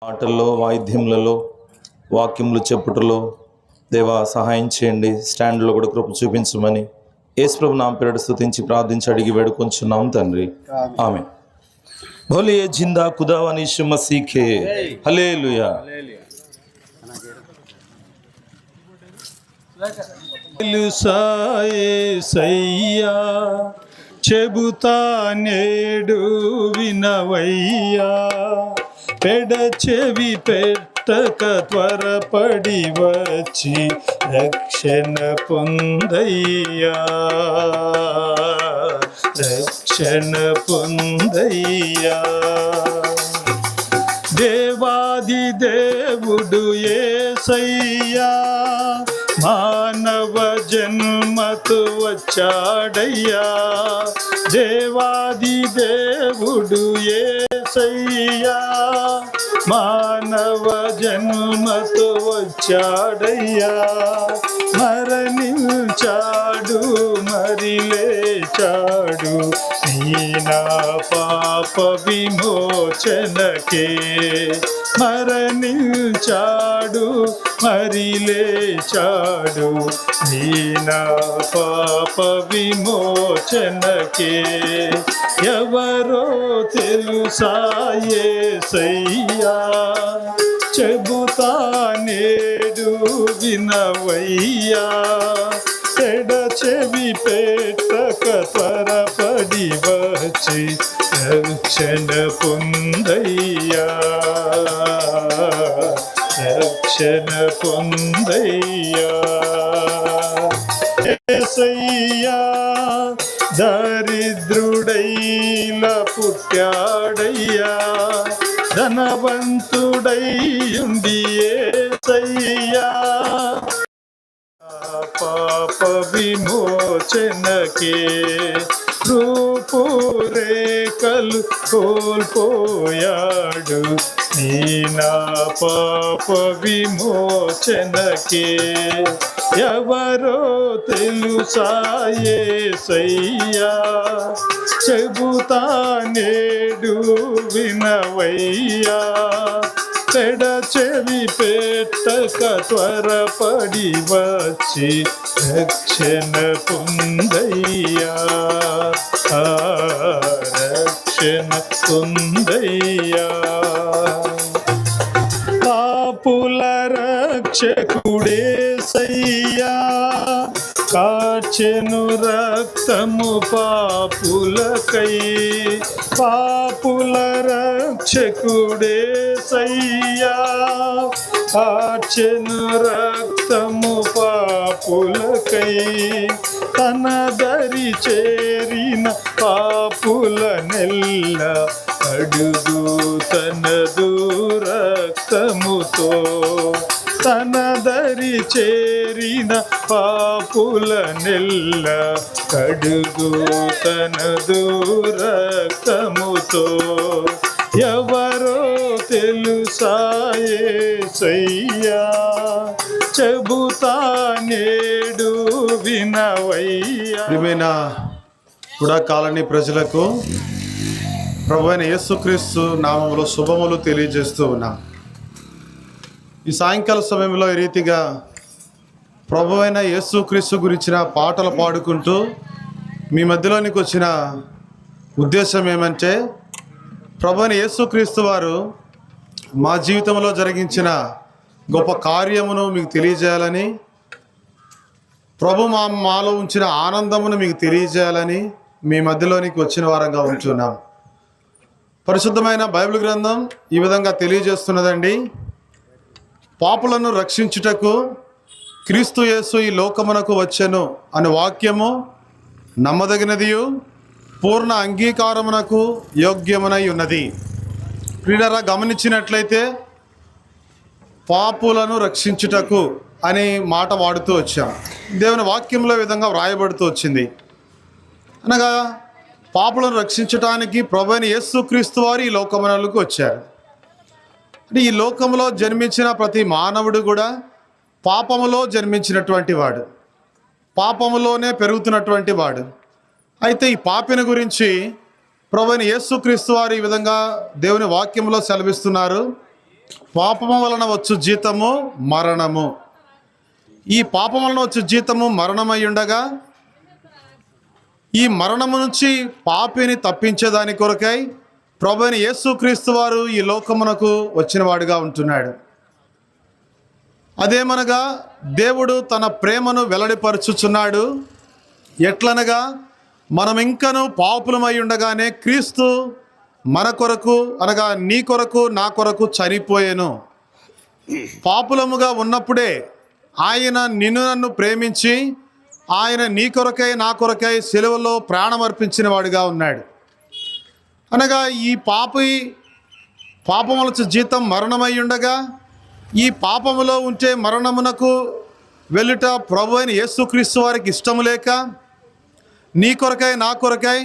ఆటల్లో, వాయిద్యములలో, వాక్యములు చెప్పుటలో దేవా సహాయం చేయండి. స్టాండ్లో కూడా కృప చూపించమని యేసుప్రభు నామ పేరిట స్తుతించి ప్రార్థించి అడిగి వేడుకొంచున్నాం తండ్రి, ఆమేన్. బోలియే జిందా ఖుదావని యీశు మసీహ్ కే హల్లెలూయా. యేసయ్యా చెబుతా నేడు వినవయ్యా, పెడచెవి పెట్టక త్వరపడి వచ్చి రక్షణ పొందయ్యా, రక్షణ పొందయ్యా. దేవాది దేవుడు యేసయ్యా మానవ జన్మతో వచ్చాడయ్యా, దేవాది దేవుడు యేసయ్యా మానవ జన్మతో వచ్చాడయ్యా. మరణించాడు మరి లేచాడు నీ నా పాప విమోచనకే, మరణించాడు మరి లేచాడు నీ నా పాప విమోచనకే. ఎవరో తెలుసా యేసయ్యా చెబుతా నేడు వినవయ్యా, చెవి పెట్టక త్వరపడి వచ్చి రక్షణ పొందయ్యా, రక్షణ పొందయ్యా. యేసయ్యా దరిద్రుడైలా పుట్టాడయ్యా, ధనవంతుడై ఉండి యేసయ్యా పాప విమోచనకే. రూపురేఖలు కోల్పోయాడు నీ నా పాప విమోచనకే. ఎవరో తెలుసా యేసయ్యా చెబుతా నేడు వినవయ్యా, చెవి పెట్టక త్వరపడి వచ్చి రక్షణ పొందయ్యా, రక్షణ పొందయ్యా. పాపుల రక్షకుడేసయ్యా కార్చెను రక్తము పాపులకై, పాపుల రక్షకుడేసయ్యా కార్చెను రక్తము పాపులకై. తన దరి చేరిన పాపుల నెల్ల అడుగు తనదు రక్తముతో, తన దరి చేరిన పాపుల నెల్ల కడుగు తనదు రక్తముతో. ఎవరో తెలుసా యేసయ్యా చెబుతా నేడు వినవయ్యా. ప్రియమైన కూడా కాలనీ ప్రజలకు ప్రభువైన యేసుక్రీస్తు నామములో శుభములు తెలియజేస్తూ ఉన్నాం. ఈ సాయంకాల సమయంలో ఈ రీతిగా ప్రభువైన యేసుక్రీస్తు గురించిన పాటలు పాడుకుంటూ మీ మధ్యలోనికి వచ్చిన ఉద్దేశం ఏమంటే, ప్రభువైన యేసుక్రీస్తు వారు మా జీవితంలో జరిగించిన గొప్ప కార్యమును మీకు తెలియజేయాలని, ప్రభు మాలో ఉంచిన ఆనందమును మీకు తెలియజేయాలని మీ మధ్యలోనికి వచ్చిన వారంగా ఉంటున్నాం. పరిశుద్ధమైన బైబిల్ గ్రంథం ఈ విధంగా తెలియజేస్తున్నదండి. పాపులను రక్షించుటకు క్రీస్తు యేసు ఈ లోకమునకు వచ్చెను అనే వాక్యము నమ్మదగినదియు పూర్ణ అంగీకారమునకు యోగ్యమునై ఉన్నది. ప్రియులారా, గమనించినట్లయితే పాపులను రక్షించుటకు అనే మాట వాడుతూ వచ్చాం. దేవుని వాక్యంలో విధంగా వ్రాయబడుతూ వచ్చింది. అనగా పాపులను రక్షించటానికి ప్రభువైన యేసుక్రీస్తు వారు ఈ లోకమునకు వచ్చారు. అంటే ఈ లోకంలో జన్మించిన ప్రతి మానవుడు కూడా పాపములో జన్మించినటువంటి వాడు, పాపములోనే పెరుగుతున్నటువంటి వాడు. అయితే ఈ పాపిని గురించి ప్రభువైన యేసుక్రీస్తు వారు ఈ విధంగా దేవుని వాక్యంలో సెలవిస్తున్నారు. పాపము వలన వచ్చు జీతము మరణము. ఈ పాపం వలన వచ్చు జీతము మరణమై ఉండగా ఈ మరణము నుంచి పాపిని తప్పించేదాని కొరకై ప్రభువైన యేసుక్రీస్తు వారు ఈ లోకమునకు వచ్చినవాడుగా ఉంటున్నాడు. అదేమనగా దేవుడు తన ప్రేమను వెల్లడిపరుచుచున్నాడు. ఎట్లనగా మనం ఇంకను పాపులమై ఉండగానే క్రీస్తు మన కొరకు అనగా నీ కొరకు నా కొరకు చనిపోయాను. పాపులముగా ఉన్నప్పుడే ఆయన నిన్ను నన్ను ప్రేమించి ఆయన నీ కొరకై నా కొరకై సిలువలో ప్రాణం అర్పించిన వాడిగా ఉన్నాడు. అనగా ఈ పాపముల జీతం మరణమై ఉండగా ఈ పాపములో ఉంటే మరణమునకు వెళ్ళుట ప్రభువైన యేసుక్రీస్తు వారికి ఇష్టము లేక నీ కొరకై నా కొరకై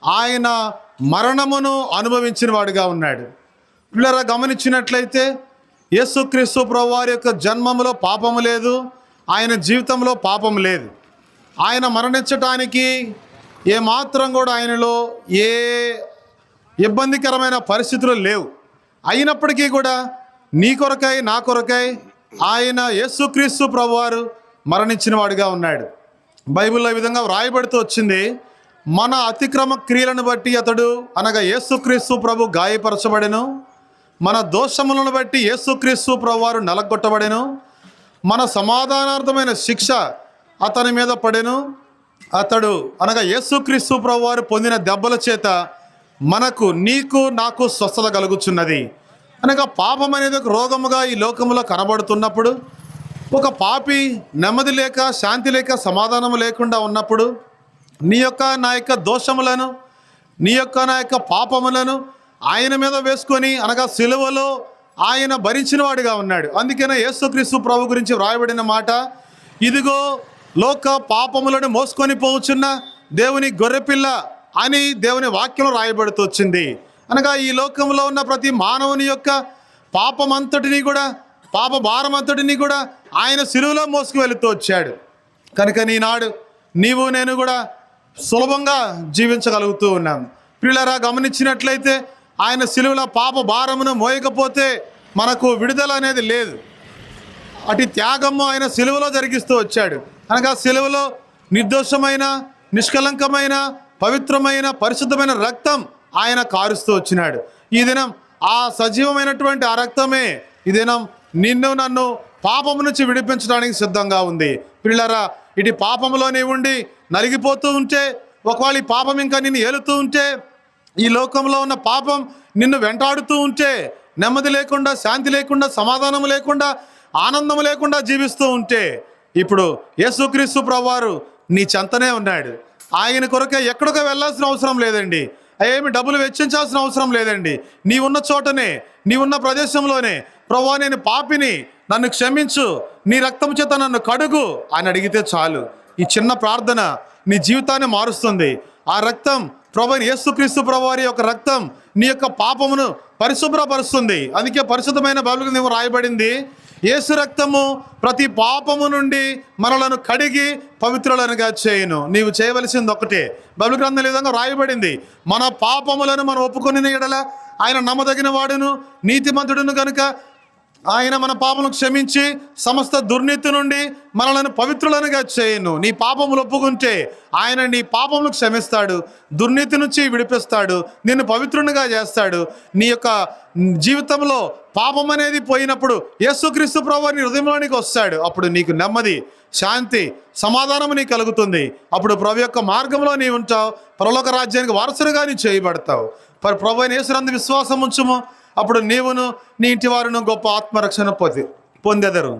ఆయన మరణమును అనుభవించిన వాడిగా ఉన్నాడు. పిల్లరా, గమనించినట్లయితే యేసుక్రీస్తు ప్రభు వారి యొక్క జన్మములో పాపము లేదు, ఆయన జీవితంలో పాపం లేదు. ఆయన మరణించటానికి ఏమాత్రం కూడా ఆయనలో ఏ ఇబ్బందికరమైన పరిస్థితులు లేవు. అయినప్పటికీ కూడా నీ కొరకై నా కొరకై ఆయన యేసుక్రీస్తు ప్రభువారు మరణించిన వాడిగా ఉన్నాడు. బైబిల్లో ఈ విధంగా వ్రాయబడుతూ వచ్చింది, మన అతిక్రమ క్రియలను బట్టి అతడు అనగా యేసుక్రీస్తు ప్రభు గాయపరచబడెను, మన దోషములను బట్టి యేసుక్రీస్తు ప్రభువారు నలగొట్టబడెను, మన సమాధానార్థమైన శిక్ష అతని మీద పడెను, అతడు అనగా యేసుక్రీస్తు ప్రభువారు పొందిన దెబ్బల చేత మనకు నీకు నాకు స్వస్థత కలుగుచున్నది. అనగా పాపం అనేది ఒక రోగముగా ఈ లోకములో కనబడుతున్నప్పుడు, ఒక పాపి నెమ్మది లేక శాంతి లేక సమాధానం లేకుండా ఉన్నప్పుడు నీ యొక్క నా యొక్క దోషములను నీ యొక్క నా యొక్క పాపములను ఆయన మీద వేసుకొని అనగా సిలువలో ఆయన భరించిన వాడిగా ఉన్నాడు. అందుకనే యేసుక్రీస్తు ప్రభు గురించి వ్రాయబడిన మాట, ఇదిగో లోక పాపములను మోసుకొని పోవచ్చున్న దేవుని గొర్రెపిల్ల అని దేవుని వాక్యం రాయబడుతూ వచ్చింది. అనగా ఈ లోకంలో ఉన్న ప్రతి మానవుని యొక్క పాపమంతటిని కూడా పాప భారమంతటిని కూడా ఆయన సిలువలో మోసుకు వెళుతూ వచ్చాడు. కనుక ఈనాడు నీవు నేను కూడా సులభంగా జీవించగలుగుతూ ఉన్నాం. పిల్లరా, గమనించినట్లయితే ఆయన సిలువలో పాప భారమును మోయకపోతే మనకు విడుదల అనేది లేదు. అటు త్యాగము ఆయన సిలువలో జరిగిస్తూ వచ్చాడు. అనగా సిలువలో నిర్దోషమైన నిష్కలంకమైన పవిత్రమైన పరిశుద్ధమైన రక్తం ఆయన కారుస్తూ వచ్చినాడు. ఈ దినం ఆ సజీవమైనటువంటి ఆ రక్తమే ఈ దినం నిన్ను నన్ను పాపము నుంచి విడిపించడానికి సిద్ధంగా ఉంది. పిల్లరా, ఇటు పాపములోనే ఉండి నలిగిపోతూ ఉంటే, ఒకవేళ ఈ పాపం ఇంకా నిన్ను ఏలుతూ ఉంటే, ఈ లోకంలో ఉన్న పాపం నిన్ను వెంటాడుతూ ఉంటే, నెమ్మది లేకుండా శాంతి లేకుండా సమాధానం లేకుండా ఆనందం లేకుండా జీవిస్తూ ఉంటే, ఇప్పుడు యేసుక్రీస్తు ప్రభువారు నీ చెంతనే ఉన్నాడు. ఆయన కొరకే ఎక్కడికో వెళ్ళాల్సిన అవసరం లేదండి, ఏమి డబ్బులు వెచ్చించాల్సిన అవసరం లేదండి. నీవున్న చోటనే నీవున్న ప్రదేశంలోనే ప్రభువా నేను పాపిని, నన్ను క్షమించు, నీ రక్తం చేత నన్ను కడుగు అని అడిగితే చాలు. ఈ చిన్న ప్రార్థన నీ జీవితాన్ని మారుస్తుంది. ఆ రక్తం ప్రభువైన యేసుక్రీస్తు ప్రభువారి యొక్క రక్తం నీ యొక్క పాపమును పరిశుభ్రపరుస్తుంది. అందుకే పరిశుద్ధమైన బైబిల్ గ్రంథంలో రాయబడింది, యేసు రక్తము ప్రతి పాపము నుండి మనలను కడిగి పవిత్రులనుగా చేయును. నీవు చేయవలసింది ఒకటే. బైబిల్ గ్రంథం ఈ విధంగా రాయబడింది, మన పాపములను మనం ఒప్పుకొని ఎడల ఆయన నమ్మదగిన వాడును నీతిమంతుడును కనుక ఆయన మన పాపములను క్షమించి సమస్త దుర్నీతి నుండి మనలను పవిత్రులనుగా చేయును. నీ పాపములు ఒప్పుకుంటే ఆయన నీ పాపములు క్షమిస్తాడు, దుర్నీతి నుంచి విడిపిస్తాడు, నిన్ను పవిత్రునిగా చేస్తాడు. నీ యొక్క జీవితంలో పాపం అనేది పోయినప్పుడు యేసుక్రీస్తు ప్రభువు నీ హృదయంలోనికి వస్తాడు. అప్పుడు నీకు నెమ్మది, శాంతి, సమాధానం నీకు కలుగుతుంది. అప్పుడు ప్రభు యొక్క మార్గంలో నీవు ఉంటావు, పరలోక రాజ్యానికి వారసులుగా నీ చేయబడతావు. ప్రభు అయిన యేసునందు విశ్వాసం ఉంచుము, అప్పుడు నీవును నీ ఇంటి వారును గొప్ప ఆత్మరక్షణ పొందెదరు.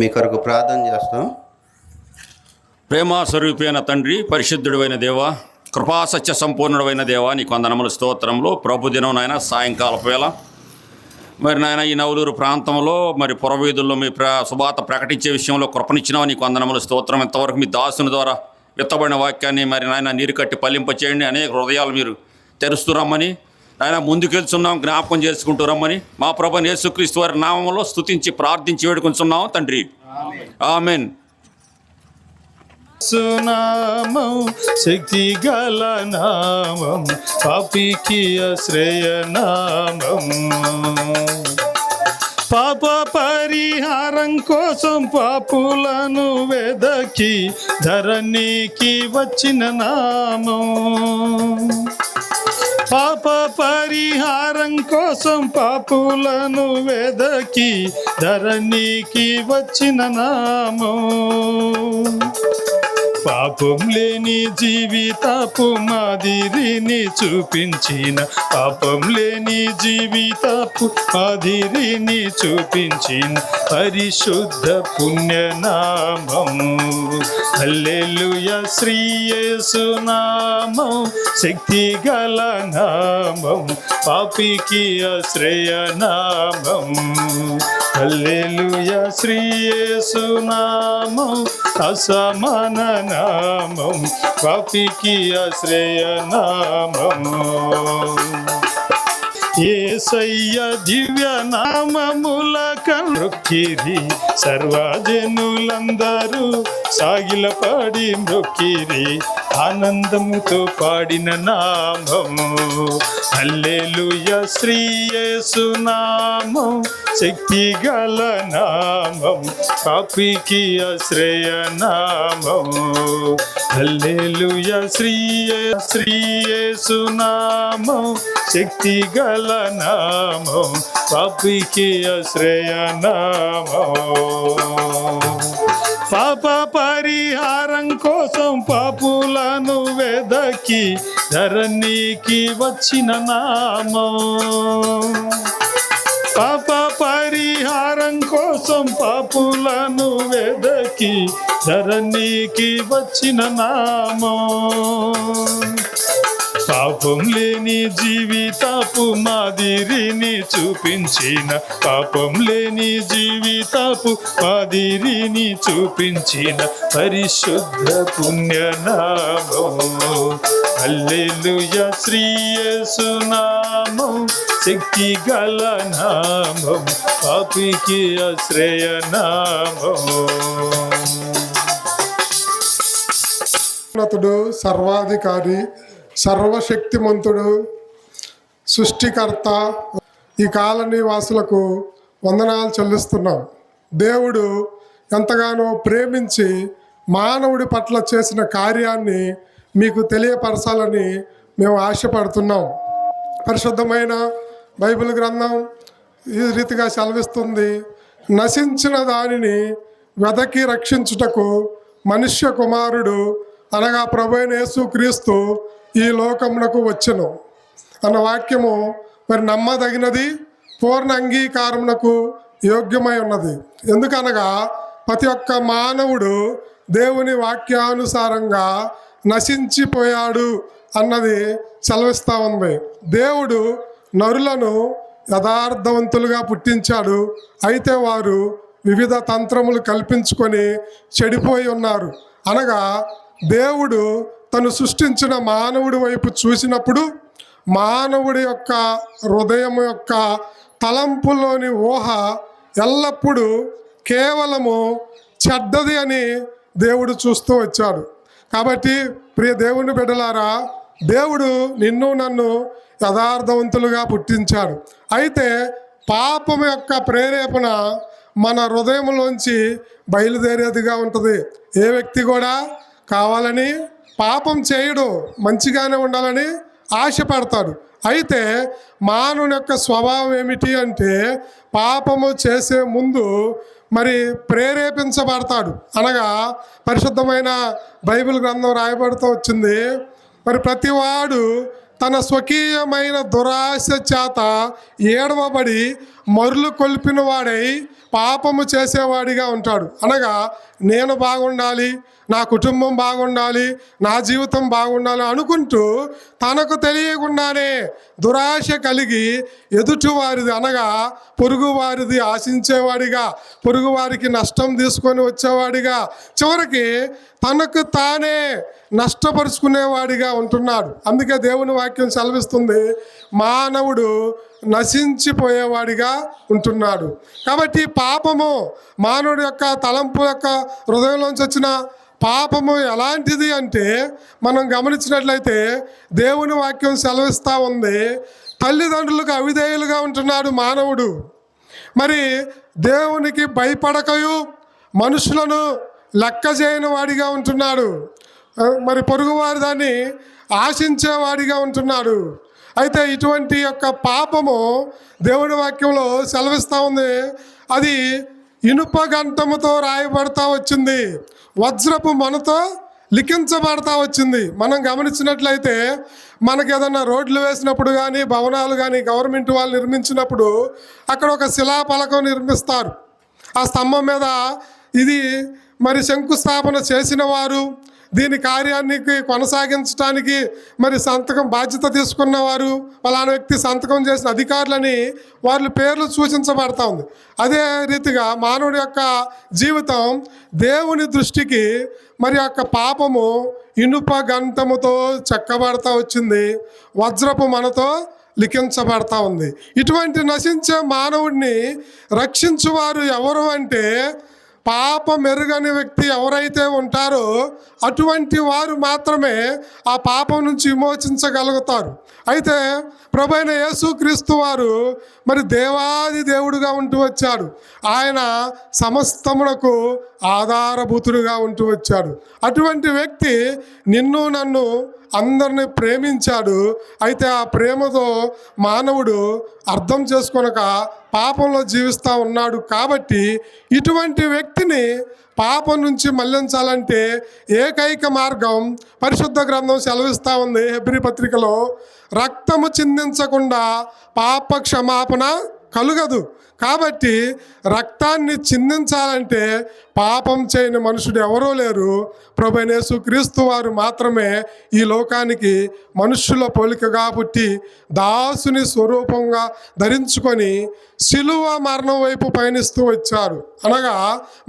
మీ కొరకు ప్రార్థన చేస్తాం. ప్రేమ స్వరూపైన తండ్రి, పరిశుద్ధుడైన దేవ, కృపాసత్య సంపూర్ణుడైన దేవ, నీకు వందనములు స్తోత్రములు. ప్రభు దినం నాయన సాయంకాలపు వేళ మరి నాయన ఈ నవలూరు ప్రాంతంలో మరి పురవీధుల్లో మీ శుభార్త ప్రకటించే విషయంలో కృపనిచ్చినావు, నీకు వందనములు స్తోత్రం. ఇంతవరకు మీ దాసుని ద్వారా విత్తబడిన వాక్యాన్ని మరి నాయన నీరు కట్టి పల్లింపచేయండి. అనేక హృదయాలు మీరు తెరుస్తురమ్మని ఆయన ముందుకెళ్తున్నాం, జ్ఞాపకం చేసుకుంటూ రమ్మని మా ప్రభువైన యేసుక్రీస్తు వారి నామంలో స్తుతించి ప్రార్థించి వేడుకొంచున్నాం తండ్రి. ఆమెన్. సునామం శక్తి గల నామం, పాపికి ఆశ్రయనామం. పాప పరిహారం కోసం పాపులను వెదకి ధరణికి వచ్చిన నామం. పాప పరిహారం కోసం పాపులను వెదకి ధరణికి వచ్చిన నామం. పాపం లేని జీవితపు మాదిరిని చూపించిన, పాపం లేని జీవితపు మాదిరిని చూపించిన పరిశుద్ధ పుణ్యనామం. హల్లెలూయా శ్రీ యేసు నామం, శక్తి గల నామం, పాపికి ఆశ్రయనామం. హల్లెలూయా శ్రీ యేసు నామం, అసమాన నామం, పాపికి ఆశ్రయనామం. యేసయ్య దివ్య నామముల మొక్కిరి, సర్వజనులందరూ సాగిలపడి మొక్కిరి, ఆనందముతో పాడిన నామము. హల్లెలూయా శ్రీ యేసు నామం, శక్తి గల నామం, పాపికి ఆశ్రయనామం. హల్లెలూయా శ్రీ యేసు నామం, శక్తి గల నామం, పాపికి ఆశ్రయనామం. పాప పరిహారం కోసం పాపులను వెదకి ధరణికి వచ్చిన నామం. పాప పరిహారం కోసం పాపులను వెదకి ధరణికి వచ్చిన నామం. పాపం లేని జీవితపు మాదిరిని చూపించిన, పాపం లేని జీవితపు మాదిరిని చూపించిన పరిశుద్ధ పుణ్యనామం. హల్లెలూయా శ్రీ యేసు నామం, శక్తి గల నామం, పాపికి ఆశ్రయనామం. ఉన్నతుడు, సర్వాధికారి, సర్వశక్తిమంతుడు, సృష్టికర్త, ఈ కాలనీ వాసులకు వందనాలు చెల్లిస్తున్నాం. దేవుడు ఎంతగానో ప్రేమించి మానవుడి పట్ల చేసిన కార్యాన్ని మీకు తెలియపరచాలని మేము ఆశపడుతున్నాం. పరిశుద్ధమైన బైబిల్ గ్రంథం ఈ రీతిగా సెలవిస్తుంది: నశించిన దానిని వెదకి రక్షించుటకు మనుష్య కుమారుడు అనగా ప్రభువైన యేసుక్రీస్తు ఈ లోకమునకు వచ్చెను అన్న వాక్యము మరి నమ్మదగినది, పూర్ణ అంగీకారమునకు యోగ్యమై ఉన్నది. ఎందుకనగా ప్రతి ఒక్క మానవుడు దేవుని వాక్యానుసారంగా నశించిపోయాడు అన్నది సెలవిస్తూ ఉంది. దేవుడు నరులను యథార్థవంతులుగా పుట్టించాడు, అయితే వారు వివిధ తంత్రములు కల్పించుకొని చెడిపోయి ఉన్నారు. అనగా దేవుడు తను సృష్టించిన మానవుడి వైపు చూసినప్పుడు మానవుడి యొక్క హృదయం యొక్క తలంపులోని ఊహ ఎల్లప్పుడూ కేవలము చెడ్డది అని దేవుడు చూస్తూ వచ్చాడు. కాబట్టి ప్రియ దేవుని బిడ్డలారా, దేవుడు నిన్ను నన్ను యథార్థవంతులుగా పుట్టించాడు. అయితే పాపం యొక్క ప్రేరేపణ మన హృదయంలోంచి బయలుదేరేదిగా ఉంటుంది. ఏ వ్యక్తి కూడా కావాలని పాపం చేయడు, మంచిగానే ఉండాలని ఆశపడతాడు. అయితే మానవుని యొక్క స్వభావం ఏమిటి అంటే పాపము చేసే ముందు మరి ప్రేరేపించబడతాడు. అనగా పరిశుద్ధమైన బైబిల్ గ్రంథం రాయబడుతూ వచ్చింది, మరి ప్రతివాడు తన స్వకీయమైన దురాశ చేత ఏడవబడి మరులు కొల్పిన వాడై పాపము చేసేవాడిగా ఉంటాడు. అనగా నేను బాగుండాలి, నా కుటుంబం బాగుండాలి, నా జీవితం బాగుండాలి అనుకుంటూ తనకు తెలియకుండానే దురాశ కలిగి ఎదుటివారిది అనగా పొరుగువారిది ఆశించేవాడిగా, పొరుగువారికి నష్టం తీసుకొని వచ్చేవాడిగా, చివరికి తనకు తానే నష్టపరుచుకునేవాడిగా ఉంటున్నాడు. అందుకే దేవుని వాక్యం సెలవిస్తుంది, మానవుడు నశించిపోయేవాడిగా ఉంటున్నాడు. కాబట్టి పాపము మానవుడి యొక్క తలంపు యొక్క హృదయంలోంచి వచ్చిన పాపము ఎలాంటిది అంటే మనం గమనించినట్లయితే దేవుని వాక్యం సెలవిస్తూ ఉంది, తల్లిదండ్రులకు అవిధేయులుగా ఉంటున్నాడు మానవుడు. మరి దేవునికి భయపడకయు మనుషులను లెక్క చేయని వాడిగా ఉంటున్నాడు. మరి పొరుగువారి దాన్ని ఆశించేవాడిగా ఉంటున్నాడు. అయితే ఇటువంటి యొక్క పాపము దేవుని వాక్యంలో సెలవిస్తూ ఉంది, అది ఇనుప గంటముతో రాయబడతా వచ్చింది, వజ్రపు మనతో లిఖించబడతా వచ్చింది. మనం గమనించినట్లయితే మనకి ఏదన్నా రోడ్లు వేసినప్పుడు కానీ, భవనాలు కానీ గవర్నమెంట్ వాళ్ళు నిర్మించినప్పుడు అక్కడ ఒక శిలాఫలకం నిర్మిస్తారు. ఆ స్తంభం మీద ఇది మరి శంకుస్థాపన చేసిన వారు, దీని కార్యానికి కొనసాగించడానికి మరి సంతకం బాధ్యత తీసుకున్నవారు, పలానా వ్యక్తి సంతకం చేసిన అధికారులని వాళ్ళ పేర్లు సూచించబడతా ఉంది. అదే రీతిగా మానవుడి యొక్క జీవితం దేవుని దృష్టికి మరి యొక్క పాపము ఇనుప గంటముతో చెక్కబడతా వచ్చింది, వజ్రపు మనతో లిఖించబడతా ఉంది. ఇటువంటి నశించే మానవుడిని రక్షించువారు ఎవరు అంటే పాపం ఎరుగని వ్యక్తి ఎవరైతే ఉంటారో అటువంటి వారు మాత్రమే ఆ పాపం నుంచి విమోచించగలుగుతారు. అయితే ప్రభువైన యేసుక్రీస్తు వారు మరి దేవాది దేవుడుగా ఉంటూ వచ్చాడు. ఆయన సమస్తమునకు ఆధారభూతుడుగా ఉంటూ వచ్చాడు. అటువంటి వ్యక్తి నిన్ను నన్ను అందరిని ప్రేమించాడు. అయితే ఆ ప్రేమతో మానవుడు అర్థం చేసుకొనక పాపంలో జీవిస్తూ ఉన్నాడు. కాబట్టి ఇటువంటి వ్యక్తిని పాపం నుంచి మళ్లించాలంటే ఏకైక మార్గం పరిశుద్ధ గ్రంథం సెలవిస్తూ ఉంది. హెబ్రీ పత్రికలో, రక్తము చిందించకుండా పాప క్షమాపణ కలుగదు. కాబట్టి రక్తాన్ని చిందించాలంటే పాపం చేయని మనుషుడు ఎవరూ లేరు. ప్రభువైన యేసుక్రీస్తు వారు మాత్రమే ఈ లోకానికి మనుష్యుల పోలికగా పుట్టి దాసుని స్వరూపంగా ధరించుకొని శిలువ మరణం వైపు పయనిస్తూ వచ్చారు. అనగా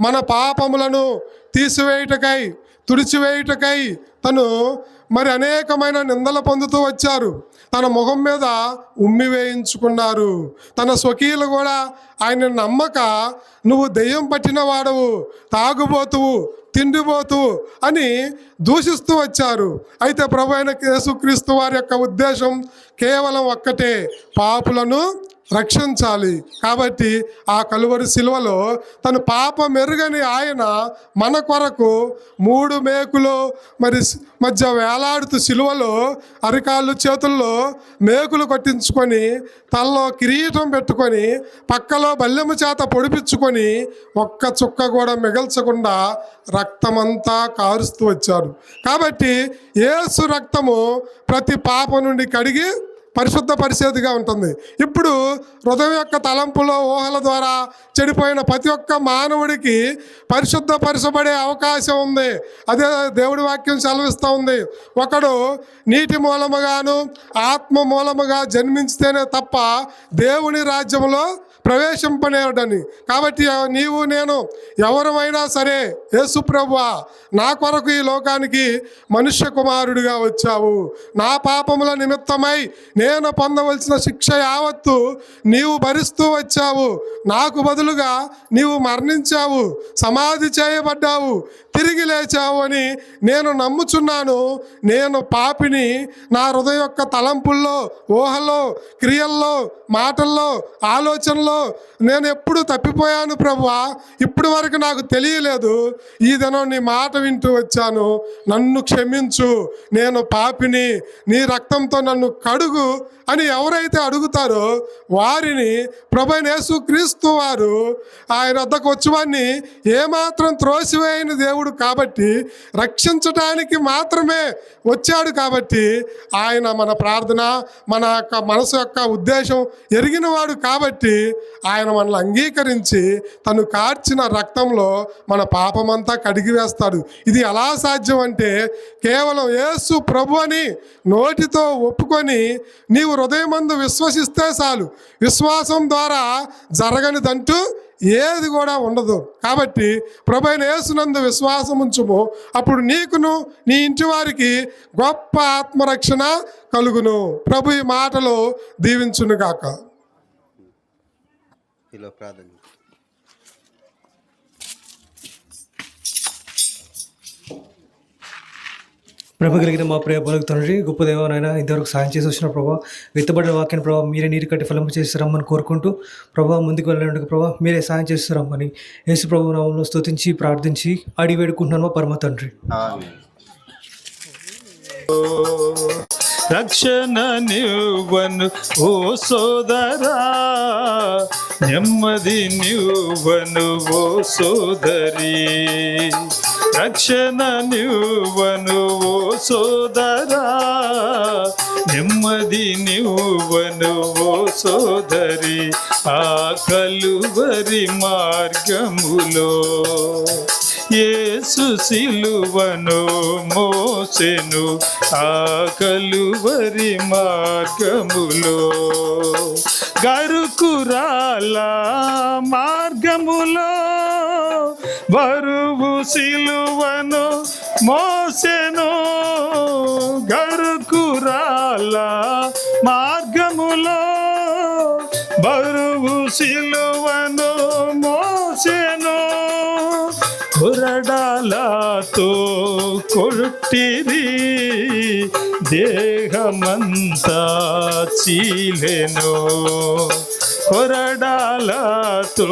మన పాపములను తీసివేయుటకై, తుడిచివేయుటకై తను మరి అనేకమైన నిందలు పొందుతూ వచ్చారు. తన ముఖం మీద ఉమ్మి వేయించుకున్నారు. తన స్వకీయులు కూడా ఆయన నమ్మక నువ్వు దెయ్యం పట్టిన వాడవు, తాగుబోతువు, తిండిపోతువు అని దూషిస్తూ వచ్చారు. అయితే ప్రభువైన యేసుక్రీస్తు వారి యొక్క ఉద్దేశం కేవలం ఒక్కటే, పాపులను రక్షించాలి. కాబట్టి ఆ కలువరి శిలువలో తను పాపం ఎరుగని ఆయన మన కొరకు 3 మేకులు మరి మధ్య వేలాడుతూ శిలువలో అరికాళ్ళు చేతుల్లో మేకులు కొట్టించుకొని, తలలో కిరీటం పెట్టుకొని, పక్కలో బల్లెము చేత పొడిపించుకొని ఒక్క చుక్క కూడా మిగల్చకుండా రక్తమంతా కారుస్తూ వచ్చాడు. కాబట్టి యేసు రక్తము ప్రతి పాపం నుండి కడిగి పరిశుద్ధ పరిశేదిగా ఉంటుంది. ఇప్పుడు హృదయం యొక్క తలంపులో ఊహల ద్వారా చెడిపోయిన ప్రతి ఒక్క మానవుడికి పరిశుద్ధపరచబడే అవకాశం ఉంది. అదే దేవుడి వాక్యం సెలవిస్తూ ఉంది. ఒకడు నీటి మూలముగాను ఆత్మ మూలముగా జన్మించితేనే తప్ప దేవుని రాజ్యంలో ప్రవేశింపనేరడని. కాబట్టి నీవు నేను ఎవరమైనా సరే, యేసు ప్రభువా నా కొరకు ఈ లోకానికి మనుష్య కుమారుడిగా వచ్చావు, నా పాపముల నిమిత్తమై నేను పొందవలసిన శిక్ష యావత్తు నీవు భరిస్తూ వచ్చావు, నాకు బదులుగా నీవు మరణించావు, సమాధి చేయబడ్డావు, తిరిగి లేచావు అని నేను నమ్ముచున్నాను. నేను పాపిని, నా హృదయం యొక్క తలంపుల్లో, ఊహల్లో, క్రియల్లో, మాటల్లో, ఆలోచనలో నేను ఎప్పుడు తప్పిపోయాను ప్రభువా, ఇప్పటి వరకు నాకు తెలియలేదు. ఈ దినం నీ మాట వింటూ వచ్చాను, నన్ను క్షమించు, నేను పాపిని, నీ రక్తంతో నన్ను కడుగు అని ఎవరైతే అడుగుతారో వారిని ప్రభువైన యేసుక్రీస్తు వారు ఆయన వద్దకు వచ్చేవాడిని ఏమాత్రం త్రోసివేయని దేవుడు కాబట్టి, రక్షించడానికి మాత్రమే వచ్చాడు కాబట్టి, ఆయన మన ప్రార్థన, మన యొక్క మనసు యొక్క ఉద్దేశం ఎరిగినవాడు కాబట్టి ఆయన మనల్ని అంగీకరించి తను కార్చిన రక్తంలో మన పాపమంతా కడిగివేస్తాడు. ఇది ఎలా సాధ్యం అంటే కేవలం యేసు ప్రభు అని నోటితో ఒప్పుకొని నీవు హృదయమందు విశ్వసిస్తే చాలు. విశ్వాసం ద్వారా జరగనిదంటూ ఏది కూడా ఉండదు. కాబట్టి ప్రభువైన యేసునందు విశ్వాసం ఉంచుము, అప్పుడు నీకును నీ ఇంటి వారికి గొప్ప ఆత్మరక్షణ కలుగును. ప్రభు ఈ మాటలు దీవించునుగాక. ఇలా ప్రార్థన. ప్రభు కలిగిన మా ప్రియ పలుకు తండ్రి, గొప్ప దేవానైనా ఇంతవరకు సాయం చేసి వచ్చిన ప్రభావ, విత్తబడిన వాక్యాన్ని ప్రభావ మీరే నీరు కట్టి ఫలం చేసి రమ్మని కోరుకుంటూ ప్రభావ ముందుకు వెళ్ళడానికి ప్రభావ మీరే సాయం చేసి రమ్మని యేసు ప్రభు నామములో స్తుతించి ప్రార్థించి అడిగి వేడుకుంటున్నాను మా పరమ తండ్రి. ఆమేన్. రక్షణ నివ్వను ఓ సోదరా, నెమ్మది నివ్వను ఓ సోదరి. రక్షణ నివ్వను ఓ సోదరా, నెమ్మది నివ్వను ఓ సోదరి. ఆ కలువరి మార్గములో యేసు సిలువను మోసెను, ఆ కలువరి మార్గములో. గరుకురాల మార్గములో బరువు సిలువను మోసెను, గరుకురాల మార్గములో బరువు సిలువను మోసెను. కొరడాలతో కొట్టిరి, దేహమంతా చీలెను. కొరడాలతో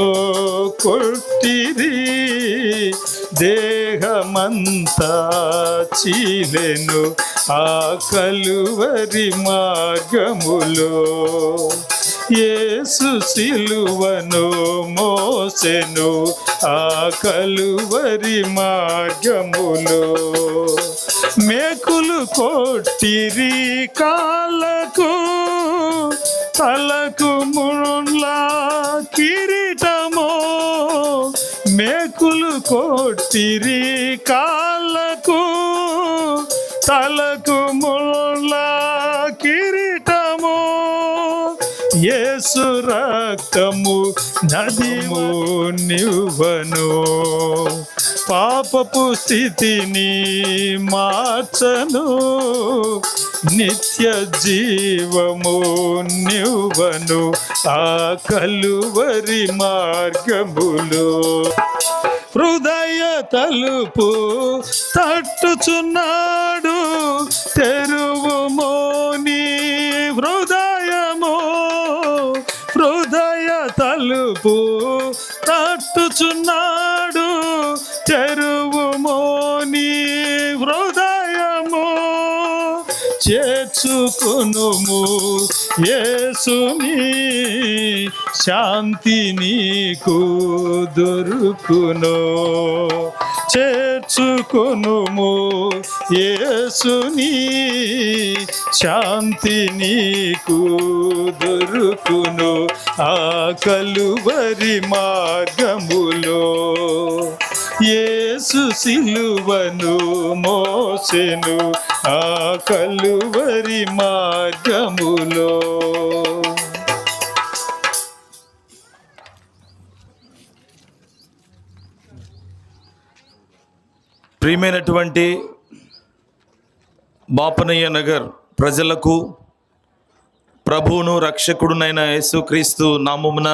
కొట్టిరి, దేహమంతా చీలెను. ఆ కలువరి మార్గములో యేసు సిలువను మోసెను, ఆ కలువరి మార్గములో. మేకులు కొట్టిరి కాళ్ళకు, తలకు ముళ్ళ కిరీటము. మేకులు కొట్టిరి కాళ్ళకు, తలకు ముళ్ళ కిరీటము. యేసు రక్తము నదిము నివ్వను, పాపపు స్థితిని మార్చను. నిత్య జీవము నివ్వను, ఆ కలువరి మార్గములో. హృదయ తలుపు తట్టుచున్నాడు, తెరువుమో నీ హృదయము. హృదయ తలుపు తట్టుచున్నాడు, తెరువుమో నీ హృదయము. చేర్చుకొనుము యేసుని, శాంతి నీకు దొరుకును. చేర్చుకొనుము యేసుని, శాంతి నీకు దొరుకును. ఆ కలువరి మార్గములో యేసు సిలువను మోసెను, ఆ కలువరి మార్గములో. ప్రియమైనటువంటి బాపనయ్య నగర్ ప్రజలకు ప్రభువును రక్షకుడునైన యేసుక్రీస్తు నామమున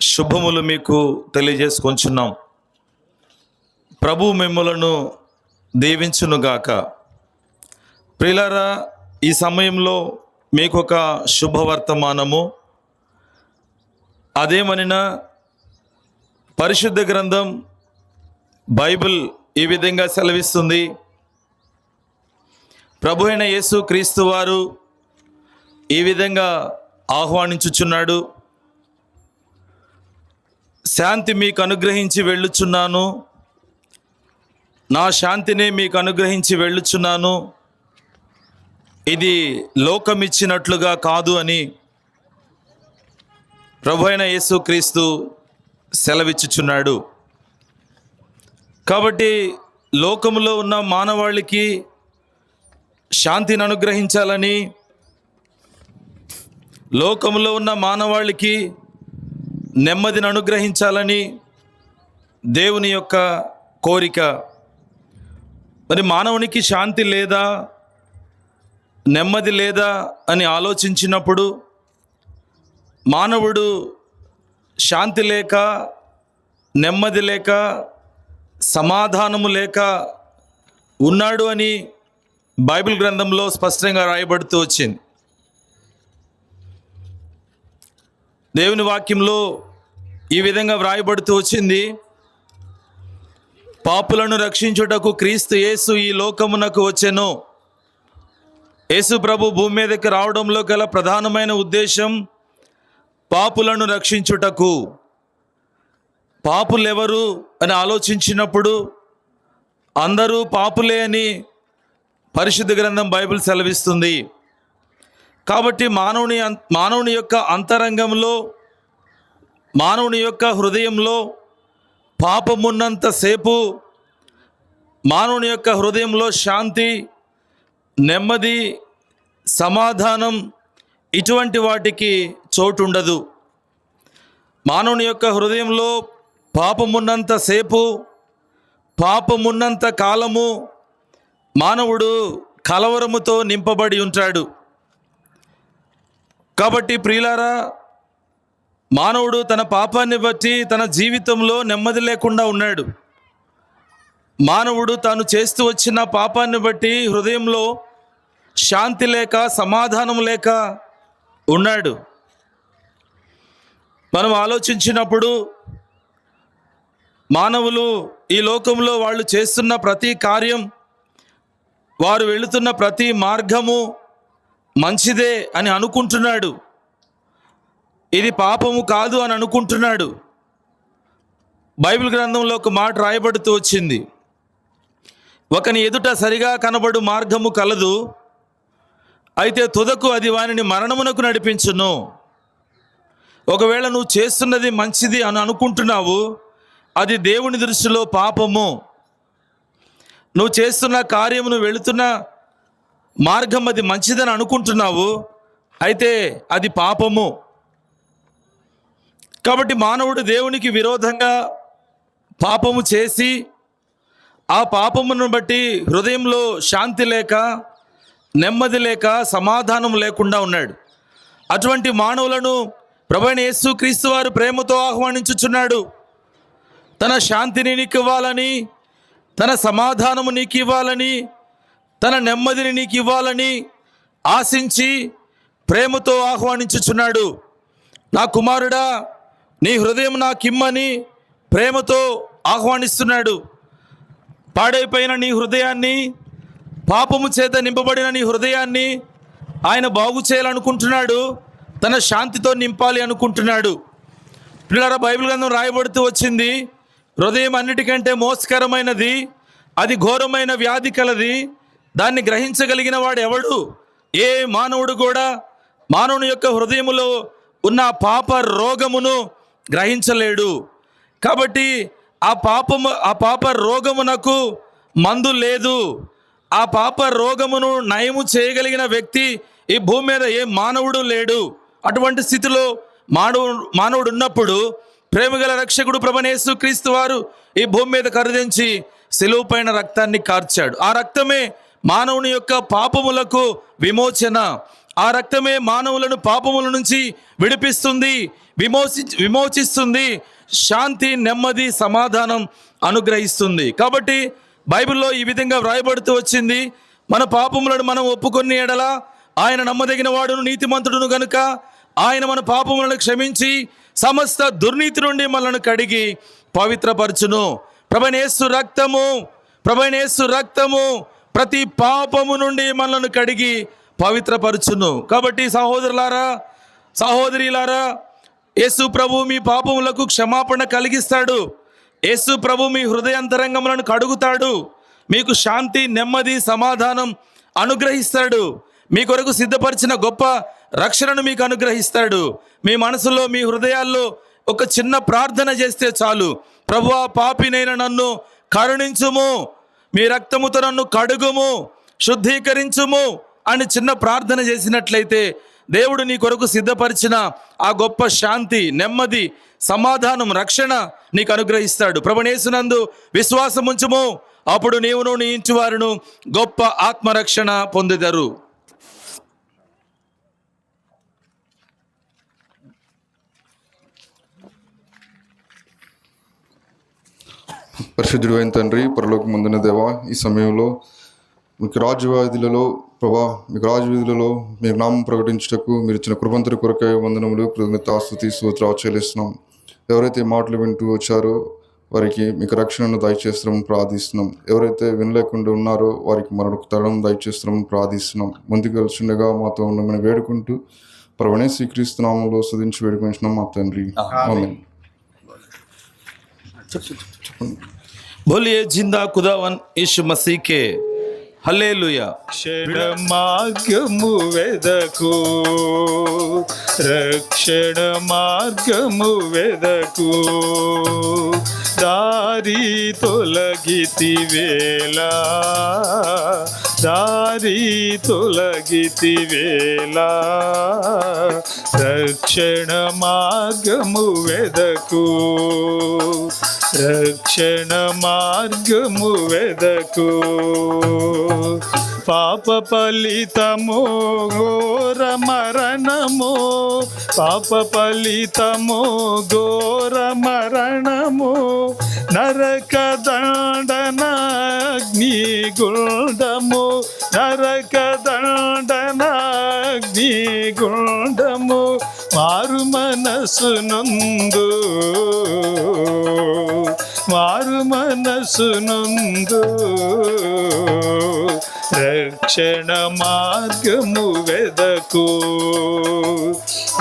శుభములు మీకు తెలియజేసుకొంచున్నాం. ప్రభు మిమ్ములను దీవించునుగాక. ప్రియులారా, ఈ సమయంలో మీకు ఒక శుభవర్తమానము. అదేమనినా పరిశుద్ధ గ్రంథం బైబిల్ ఈ విధంగా సెలవిస్తుంది. ప్రభు అయిన యేసు క్రీస్తు వారు ఈ విధంగా ఆహ్వానించుచున్నాడు. శాంతి మీకు అనుగ్రహించి వెళ్ళుచున్నాను, నా శాంతిని మీకు అనుగ్రహించి వెళ్ళుచున్నాను, ఇది లోకమిచ్చినట్లుగా కాదు అని ప్రభువైన యేసుక్రీస్తు సెలవిచ్చుచున్నాడు. కాబట్టి లోకములో ఉన్న మానవాళికి శాంతిని అనుగ్రహించాలని, లోకములో ఉన్న మానవాళికి నెమ్మదిని అనుగ్రహించాలని దేవుని యొక్క కోరిక. మరి మానవునికి శాంతి లేదా, నెమ్మది లేదా అని ఆలోచించినప్పుడు మానవుడు శాంతి లేక, నెమ్మది లేక, సమాధానము లేక ఉన్నాడు అని బైబిల్ గ్రంథంలో స్పష్టంగా రాయబడుతూ వచ్చింది. దేవుని వాక్యంలో ఈ విధంగా వ్రాయబడుతూ వచ్చింది, పాపులను రక్షించుటకు క్రీస్తు యేసు ఈ లోకమునకు వచ్చెను. యేసు ప్రభు భూమి మీదకి రావడంలో గల ప్రధానమైన ఉద్దేశం పాపులను రక్షించుటకు. పాపులెవరు అని ఆలోచించినప్పుడు అందరూ పాపులే అని పరిశుద్ధ గ్రంథం బైబిల్ సెలవిస్తుంది. కాబట్టి మానవుని యొక్క అంతరంగంలో, మానవుని యొక్క హృదయంలో పాపమున్నంతసేపు మానవుని యొక్క హృదయంలో శాంతి, నెమ్మది, సమాధానం ఇటువంటి వాటికి చోటు ఉండదు. మానవుని యొక్క హృదయంలో పాపమున్నంతసేపు, పాపమున్నంత కాలము మానవుడు కలవరముతో నింపబడి ఉంటాడు. కాబట్టి ప్రియులారా, మానవుడు తన పాపాన్ని బట్టి తన జీవితంలో నెమ్మది లేకుండా ఉన్నాడు. మానవుడు తాను చేస్తూ వచ్చిన పాపాన్ని బట్టి హృదయంలో శాంతి లేక, సమాధానం లేక ఉన్నాడు. మనం ఆలోచించినప్పుడు మానవులు ఈ లోకంలో వాళ్ళు చేస్తున్న ప్రతి కార్యం, వారు వెళుతున్న ప్రతి మార్గము మంచిదే అని అనుకుంటున్నాడు. ఇది పాపము కాదు అని అనుకుంటున్నాడు. బైబిల్ గ్రంథంలో ఒక మాట రాయబడుతూ వచ్చింది, ఒకని ఎదుట సరిగా కనబడు మార్గము కలదు, అయితే తుదకు అది వానిని మరణమునకు నడిపించును. ఒకవేళ నువ్వు చేస్తున్నది మంచిది అని అనుకుంటున్నావు, అది దేవుని దృష్టిలో పాపము. నువ్వు చేస్తున్న కార్యమును వెళుతున్న మార్గం అది మంచిదని అనుకుంటున్నావు, అయితే అది పాపము. కాబట్టి మానవుడు దేవునికి విరోధంగా పాపము చేసి ఆ పాపమును బట్టి హృదయంలో శాంతి లేక, నెమ్మది లేక, సమాధానం లేకుండా ఉన్నాడు. అటువంటి మానవులను ప్రభువైన యేసుక్రీస్తు వారు ప్రేమతో ఆహ్వానించుచున్నాడు. తన శాంతిని నీకు ఇవ్వాలని, తన సమాధానము నీకు ఇవ్వాలని, తన నెమ్మదిని నీకు ఇవ్వాలని ఆశించి ప్రేమతో ఆహ్వానించుచున్నాడు. నా కుమారుడా, నీ హృదయం నాకిమ్మని ప్రేమతో ఆహ్వానిస్తున్నాడు. పాడైపోయిన నీ హృదయాన్ని, పాపము చేత నింపబడిన నీ హృదయాన్ని ఆయన బాగు చేయాలనుకుంటున్నాడు. తన శాంతితో నింపాలి అనుకుంటున్నాడు. పిల్లల బైబిల్ గ్రంథం రాయబడుతూ వచ్చింది, హృదయం అన్నిటికంటే మోసకరమైనది, అది ఘోరమైన వ్యాధి కలది, దాన్ని గ్రహించగలిగిన వాడు ఎవడు? ఏ మానవుడు కూడా మానవుని యొక్క హృదయములో ఉన్న పాప రోగమును గ్రహించలేడు. కాబట్టి ఆ పాప రోగమునకు మందు లేదు. ఆ పాప రోగమును నయము చేయగలిగిన వ్యక్తి ఈ భూమి మీద ఏ మానవుడు లేడు. అటువంటి స్థితిలో మానవుడు ఉన్నప్పుడు ప్రేమగల రక్షకుడు ప్రభువైన యేసుక్రీస్తు వారు ఈ భూమి మీద కరుదించి శిలువ పైన రక్తాన్ని కార్చాడు. ఆ రక్తమే మానవుని యొక్క పాపములకు విమోచన. ఆ రక్తమే మానవులను పాపముల నుంచి విడిపిస్తుంది, విమోచిస్తుంది, శాంతి, నెమ్మది, సమాధానం అనుగ్రహిస్తుంది. కాబట్టి బైబిల్లో ఈ విధంగా వ్రాయబడుతూ వచ్చింది, మన పాపములను మనం ఒప్పుకొని ఎడల ఆయన నమ్మదగిన వాడును, నీతిమంతుడును గనుక ఆయన మన పాపములను క్షమించి సమస్త దుర్నీతి నుండి మనల్ని కడిగి పవిత్రపరచును. ప్రభువైన యేసు రక్తము ప్రతి పాపము నుండి మనల్ని కడిగి పవిత్రపరచును. కాబట్టి సహోదరులారా, సహోదరిలారా, యేసు ప్రభు మీ పాపములకు క్షమాపణ కలిగిస్తాడు. యేసు ప్రభు మీ హృదయాంతరంగములను కడుగుతాడు. మీకు శాంతి, నెమ్మది, సమాధానం అనుగ్రహిస్తాడు. మీ కొరకు సిద్ధపరిచిన గొప్ప రక్షణను మీకు అనుగ్రహిస్తాడు. మీ మనసులో, మీ హృదయాల్లో ఒక చిన్న ప్రార్థన చేస్తే చాలు. ప్రభువా, పాపినైన నన్ను కరుణించుము, మీ రక్తముతో నన్ను కడుగుము, శుద్ధీకరించుము అని చిన్న ప్రార్థన చేసినట్లయితే దేవుడు నీ కొరకు సిద్ధపరిచిన ఆ గొప్ప శాంతి, నెమ్మది, సమాధానం, రక్షణ నీకు అనుగ్రహిస్తాడు. ప్రభునేసునందు విశ్వాసం ఉంచుము, అప్పుడు నీవును నీ ఇంటి వారును గొప్ప ఆత్మరక్షణ పొందుదరు. పరిశుద్ధుడు అయిన తండ్రి, పరలోకమందున దేవా, ఈ సమయంలో మీకు రాజవీధులలో ప్రభా, మీకు రాజవీధులలో మీరు నామం ప్రకటించుటకు మీరు ఇచ్చిన కృపంతరి కొరకై వందనములు, కృతజ్ఞతాస్తుతి, స్తోత్రాలు చెల్లిస్తున్నాం. ఎవరైతే మాటలు వింటూ వచ్చారో వారికి మీకు రక్షణను దయచేస్తున్నాం ప్రార్థిస్తున్నాం. ఎవరైతే వినలేకుండా ఉన్నారో వారికి మరొక తరం దయచేస్తున్నాం ప్రార్థిస్తున్నాం. ముందుకు వెళ్తుండగా మాతో ఉండమని వేడుకుంటూ ప్రభువైన యేసుక్రీస్తు నామములో స్తుతించి వేడుకుంటున్నాం మా తండ్రి. ఆమేన్. बोलिए जिंदा खुदावन यीशु मसीह के హల్లెలూయా. రక్షణ మార్గము వెదకు, రక్షణ మార్గము వెదకు, దారి తొలగితి వేళ, దారి తొలగితి వేళ, రక్షణ మార్గము వెదకు, రక్షణ మార్గము వెదకు. పాప ఫలితము ఘోర మరణము, పాప ఫలితము ఘోర మరణము, నరక దండన అగ్నిగుండము, నరక దండన అగ్నిగుండము. మారు మనసునందు, మారు మనసునందు, రక్షణ మార్గము వెదకు,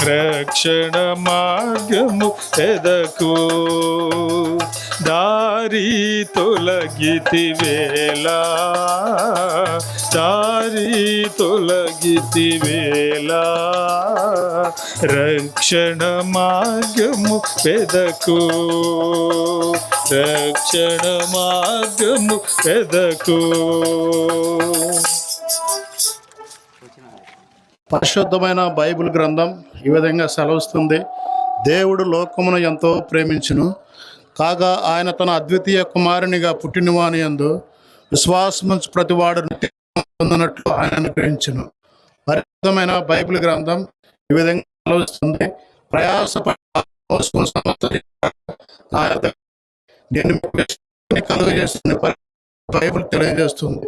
రక్షణ మార్గము వెదకు. దారి తొలగితి వేళ, దారి తొలగితి వేళ, రక్షణ మార్గము వెదకు, రక్షణ మార్గము వెదకు. పరిశుద్ధమైన బైబిల్ గ్రంథం ఈ విధంగా సెలవిస్తుంది. దేవుడు లోకమును ఎంతో ప్రేమించును, కాగా ఆయన తన అద్వితీయ కుమారునిగా పుట్టినవాని యందు విశ్వాసముంచు ప్రతివాడు పొందినట్లు ఆయన అనుగ్రహించును. పరిశుద్ధమైన బైబిల్ గ్రంథం ఈ విధంగా సెలవిస్తుంది. బైబిల్ తెలియజేస్తుంది.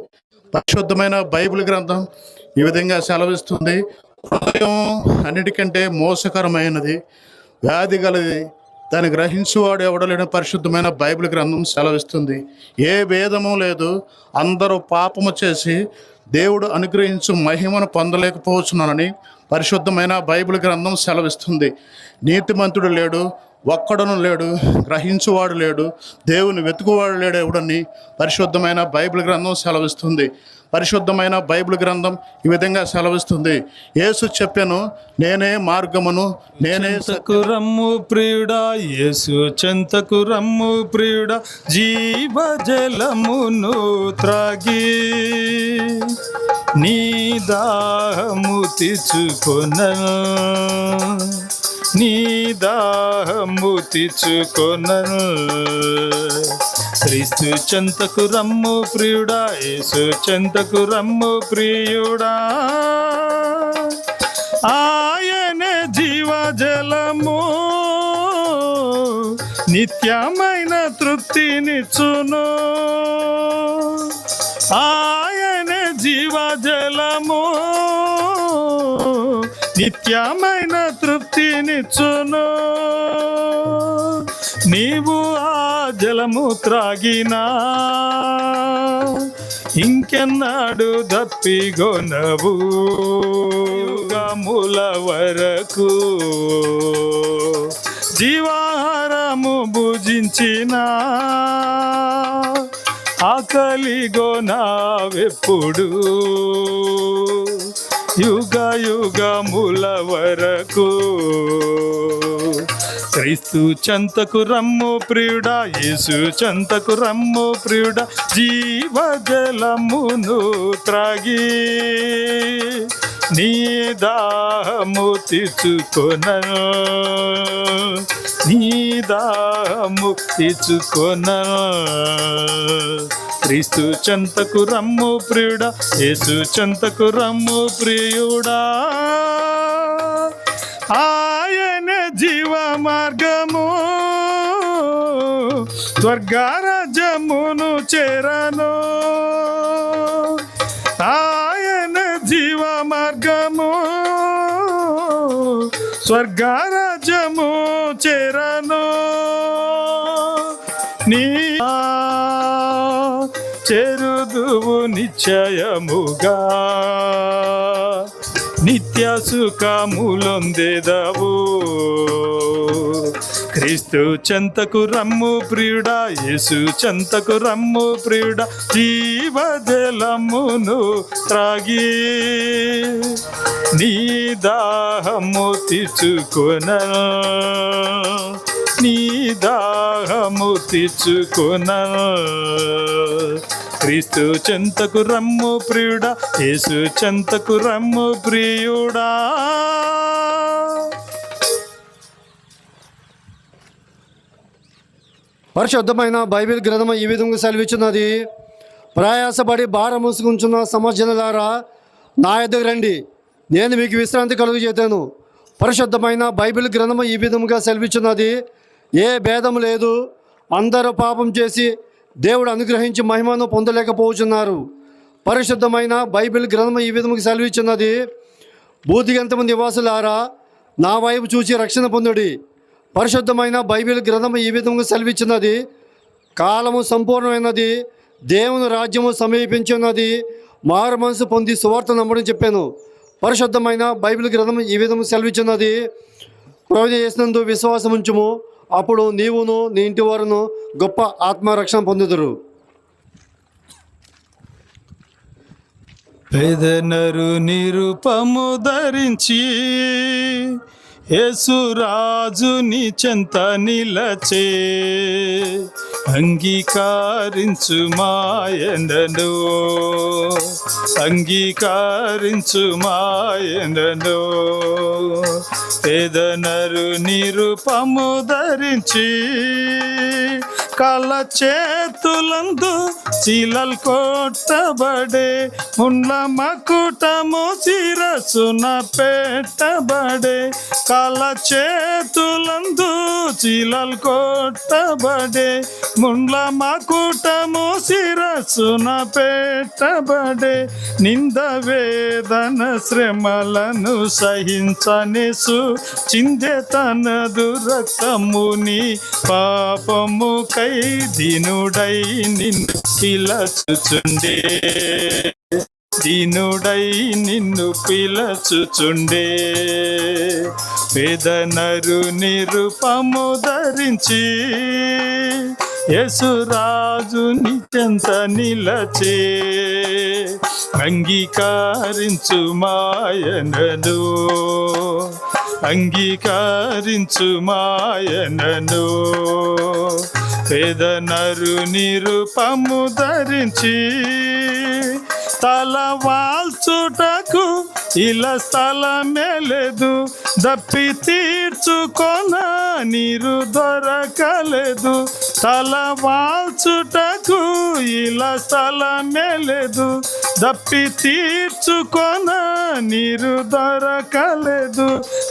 పరిశుద్ధమైన బైబిల్ గ్రంథం ఈ విధంగా సెలవిస్తుంది. హృదయం అన్నిటికంటే మోసకరమైనది, వ్యాధి గలది, దాన్ని గ్రహించువాడు ఎవడలేని పరిశుద్ధమైన బైబిల్ గ్రంథం సెలవిస్తుంది. ఏ భేదము లేదు, అందరూ పాపము చేసి దేవుడు అనుగ్రహించు మహిమను పొందలేకపోవచ్చునని పరిశుద్ధమైన బైబిల్ గ్రంథం సెలవిస్తుంది. నీతిమంతుడు లేడు, ఒక్కడను లేడు, గ్రహించువాడు లేడు, దేవుని వెతుకువాడు లేడు ఎవడని పరిశుద్ధమైన బైబిల్ గ్రంథం సెలవిస్తుంది. పరిశుద్ధమైన బైబిల్ గ్రంథం ఈ విధంగా సెలవిస్తుంది. యేసు చెప్పెను, నేనే మార్గమును, నేనే చెంతకు రమ్ము ప్రియుడా, యేసు చెంతకు రమ్ము ప్రియుడా, జీవజలమును త్రాగి నీ దాహము తీర్చుకొన, నీ దాహము తీర్చుకొన. క్రీస్తు చెంతకు రమ్ము ప్రియుడా, యేసు చెంతకు రమ్ము ప్రియుడా, ఆయనే జీవజలము, నిత్యమైన తృప్తినిచ్చును. ఆయనే జీవజలము, నిత్యమైన తృప్తినిచ్చును. నీవు ఆ జలము త్రాగినా ఇంకెన్నాడు దప్పిగొనవు యుగముల వరకు జీవాహారము భుజించిన ఆకలిగొనావెప్పుడు యుగ యుగముల వరకు క్రీస్తు చెంతకు రమ్ము ప్రియుడా, యేసు చెంతకు రమ్ము ప్రియుడా, జీవజలమును త్రాగి నీ దాహము తీర్చుకొన, నీ దాహము తీర్చుకొన. క్రీస్తు చెంతకు రమ్ము ప్రియుడా, యేసు చెంతకు రమ్ము ప్రియుడా. ఆయన జీవ మార్గము స్వర్గరాజ్యమును చేరను. ఆయన జీవ మార్గము స్వర్గరాజ్యము చేరను. నీ చేరుదువు నిశ్చయముగా, నిత్య సుఖములొందెదవు. క్రీస్తు చెంతకు రమ్ము ప్రియుడా, యేసు చెంతకు రమ్ము ప్రియుడా, జీవజలమును త్రాగి నీ దాహము తీర్చుకొన, నీ దాహము తీర్చుకొన. క్రీస్తు చెంతకు రమ్ము ప్రియుడా, యేసు చెంతకు రమ్ము ప్రియుడా. పరిశుద్ధమైన బైబిల్ గ్రంథము ఈ విధంగా సెలవిచ్చున్నది. ప్రయాసపడి భారం మోసుకుంటున్న సమజనులారా నా యొద్దకు రండి, నేను మీకు విశ్రాంతి కలుగు చేతాను. పరిశుద్ధమైన బైబిల్ గ్రంథము ఈ విధముగా సెలవిచ్చున్నది. ఏ భేదం లేదు, అందరూ పాపం చేసి దేవుడు అనుగ్రహించి మహిమను పొందలేకపోతున్నారు. పరిశుద్ధమైన బైబిల్ గ్రంథము ఈ విధముగా సెలవిచ్చున్నది. భూదిగంతము నివాసులారా నా వైపు చూసి రక్షణ పొందుడి. పరిశుద్ధమైన బైబిల్ గ్రంథము ఈ విధంగా సెలవిచ్చినది. కాలము సంపూర్ణమైనది, దేవుని రాజ్యము సమీపించున్నది, మారు మనసు పొంది సువార్త నమ్మడం చెప్పాను. పరిశుద్ధమైన బైబిల్ గ్రంథం ఈ విధంగా సెలవిచ్చినది. ప్రభువు యేసునందు విశ్వాసం ఉంచుము, అప్పుడు నీవును నీ ఇంటి వారును గొప్ప ఆత్మరక్షణ పొందుదురు. పేదనరు నిరూపము ధరించి యేసురాజుని చెంత నిలచే అంగీకరించు మాయనను, అంగీకరించు మాయనను. పేదనరు నిరూపము ధరించి కళ్ళ చేతులందు చీలలు కొట్టబడే, ముండ్ల మకుటము శిరసున పెట్టబడే. కళ్ళ చేతులందు చీలలు కొట్టబడే, ముండ్ల మకుటము శిరసున పెట్టబడే. నింద వేదన శ్రమలను సహించనేసు చిందే తనదు రక్తముని పాపము కై దీనుడై నిన్ను పిలచుచుండే, దీనుడై నిన్ను పిలచుచుండే. పేదనరు నిరూపము ధరించి యేసురాజుని చెంత నిలచే అంగీకరించు మాయనను, అంగీకరించు మాయనను. పేదనరు నిరూపము ధరించి తల వాల్చుటకు ఇలా స్థలమే లేదు, దప్పి తీర్చుకొన నీరు దొరకలేదు. తల వాల్చుటకు ఇలా స్థలమే లేదు, దప్పి తీర్చుకొన నీరు దొరకలేదు.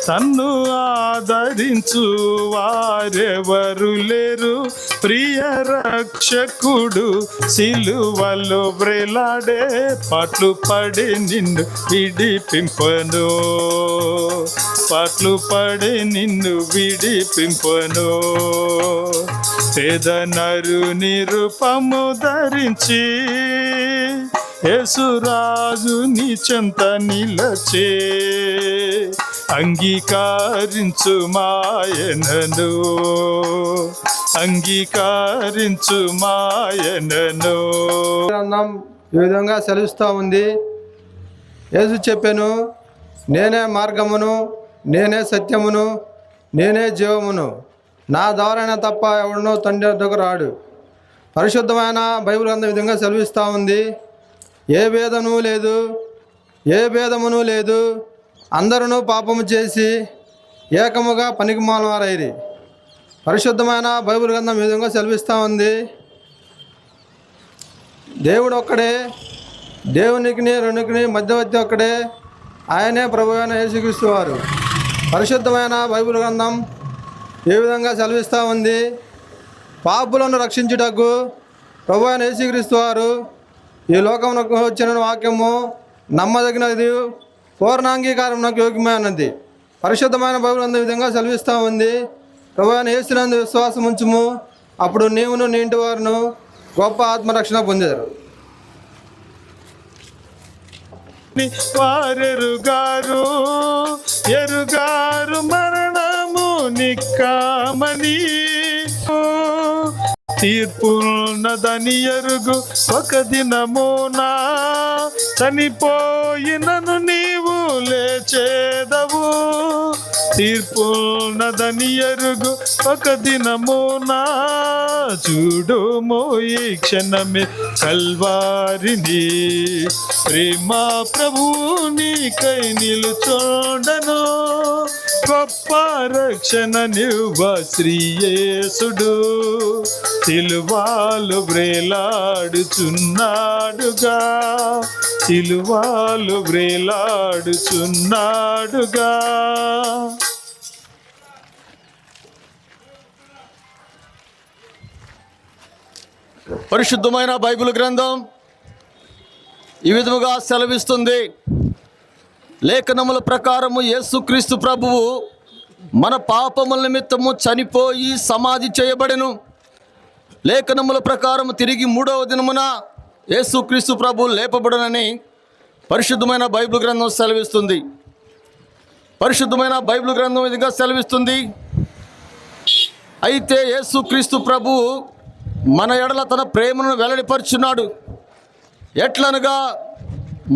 తన్ను ఆదరించు వారెవరు లేరు, ప్రియ రక్షకుడు సిలువలో వ్రేలాడే పాట్లు పడి నిన్ను విడిపింపను, పాట్లు పడి నిన్ను విడిపింపను. పేదనరు నిరూపము ధరించి యేసురాజు నీ చెంత నిలచే అంగీకరించు మాయనను, అంగీకరించు మాయనను. గ్రంథం ఈ విధంగా సెలవిస్తూ ఉంది. యేసు చెప్పాను, నేనే మార్గమును, నేనే సత్యమును, నేనే జీవమును, నా ద్వారానే తప్ప ఎవడనో తండ్రి వద్దకు రాడు. పరిశుద్ధమైన బైబిల్ గ్రంథం ఈ విధంగా సెలవిస్తూ ఉంది. ఏ భేదము లేదు, ఏ భేదమును లేదు, అందరూ పాపము చేసి ఏకముగా పనికిమాలినవారైరి. పరిశుద్ధమైన బైబిల్ గ్రంథం ఈ విధంగా సెలవిస్తూ ఉంది. దేవుడు ఒక్కడే, దేవునికి రెండుకి మధ్యవర్తి ఒక్కడే, ఆయనే ప్రభు అయిన యేసుక్రీస్తు వారు. పరిశుద్ధమైన బైబిల్ గ్రంథం ఏ విధంగా సెలవిస్తూ ఉంది. పాపులను రక్షించుటకు ప్రభు అయిన యేసుక్రీస్తు వారు ఈ లోకమునకు వచ్చిన వాక్యము నమ్మదగినది, పూర్ణాంగీకారం నాకు యోగ్యమైనది. పరిశుద్ధమైన బైబిల్ గ్రంథం ఈ విధంగా సెలవిస్తూ ఉంది. ప్రభు అయిన యేసునందు విశ్వాసం ఉంచుము, అప్పుడు నీవును నీ ఇంటి వారును గొప్ప ఆత్మరక్షణ పొందారు. వారెరుగారు ఎరుగారు మరణము నిక్కామని, తీర్పున్నదని ఎరుగు ఒక దినమునా చనిపోయినను నీవు లేచేదవు. తీర్పున్నదని ఎరుగు ఒక దినమునా చూడుమో ఈ క్షణమే కల్వారిని, ప్రేమ ప్రభువు నీకై నిలుచోడను, గొప్ప రక్షణ నివ్వ శ్రీయేసుడు సిలువాలు వ్రేలాడుచున్నాడుగా, సిలువాలు వ్రేలాడుచున్నాడుగా. పరిశుద్ధమైన బైబిల్ గ్రంథం ఈ విధముగా సెలవిస్తుంది. లేఖనముల ప్రకారము యేసుక్రీస్తు ప్రభువు మన పాపముల నిమిత్తము చనిపోయి సమాధి చేయబడెను. లేఖనముల ప్రకారం తిరిగి 3వ దినమున యేసుక్రీస్తు ప్రభువు లేపబడునని పరిశుద్ధమైన బైబిల్ గ్రంథం సెలవిస్తుంది. పరిశుద్ధమైన బైబిల్ గ్రంథం విధంగా సెలవిస్తుంది. అయితే యేసుక్రీస్తు ప్రభువు మన ఎడల తన ప్రేమను వెల్లడిపరుచున్నాడు. ఎట్లనగా